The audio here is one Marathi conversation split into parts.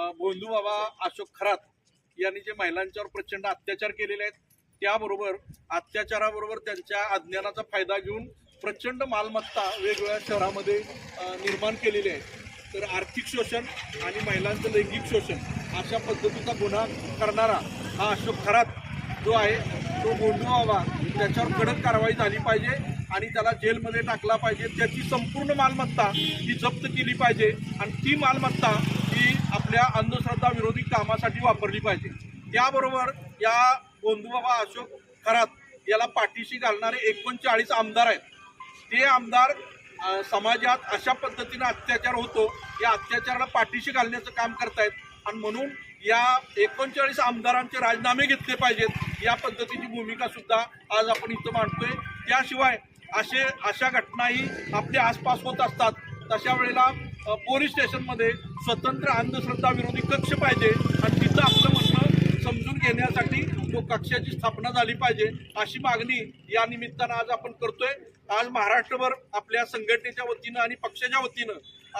भोंदूबाबा अशोक खरात यांनी जे महिलांच्यावर प्रचंड अत्याचार केलेले आहेत, त्याबरोबर अत्याचाराबरोबर त्यांच्या अज्ञानाचा फायदा घेऊन प्रचंड मालमत्ता वेगवेगळ्या शहरामध्ये निर्माण केलेली आहे. तर आर्थिक शोषण आणि महिलांचं लैंगिक शोषण अशा पद्धतीचा गुन्हा करणारा हा अशोक खरात जो आहे तो भोंदूबाबा, त्याच्यावर कडक कारवाई झाली पाहिजे आणि त्याला जेलमध्ये टाकला पाहिजे. त्याची संपूर्ण मालमत्ता ही जप्त केली पाहिजे आणि ती मालमत्ता ही आपल्या अंधश्रद्धा विरोधी कामासाठी वापरली पाहिजे. त्याबरोबर या भोंदूबाबा अशोक खरात याला पाठीशी घालणारे 39 आमदार आहेत. ते आमदार समाजात अशा पद्धतीने अत्याचार होतो, या अत्याचाराला पाठीशी घालण्याचं काम करतायत आणि म्हणून या 39 आमदारांचे राजीनामे घेतले पाहिजेत. या पद्धतीची भूमिका सुद्धा आज आपण इथं मांडतोय. त्याशिवाय अशा घटनाही आपल्या आसपास होत असतात. तशा वेळेला पोलीस स्टेशनमध्ये स्वतंत्र अंधश्रद्धा विरोधी कक्ष पाहिजे आणि तिथं आपलं म्हणणं समजून घेण्यासाठी तो कक्षाची स्थापना झाली पाहिजे, अशी मागणी या निमित्तानं आज आपण करतोय. आज महाराष्ट्रभर आपल्या संघटनेच्या वतीनं आणि पक्षाच्या वतीनं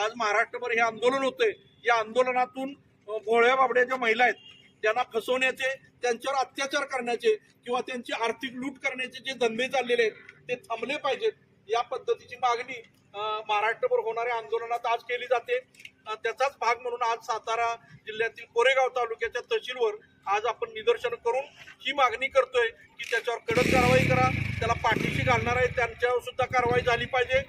आज महाराष्ट्रभर हे आंदोलन होतंय. या आंदोलनातून भोळ्या बाबड्या ज्या महिला आहेत त्यांना फसवण्याचे, त्यांच्यावर अत्याचार करण्याचे किंवा त्यांची आर्थिक लूट करण्याचे जे धंदे चाललेले आहेत ते थांबले पाहिजेत. या पद्धतीची मागणी महाराष्ट्रभर होणाऱ्या आंदोलनात आज केली जाते. त्याचाच भाग म्हणून आज सातारा जिल्ह्यातील कोरेगाव तालुक्याच्या तहसीलवर आज आपण निदर्शन करून ही मागणी करतोय की त्याच्यावर कडक कारवाई करा. त्याला पाठीशी घालणार आहे त्यांच्यावर सुद्धा कारवाई झाली पाहिजे.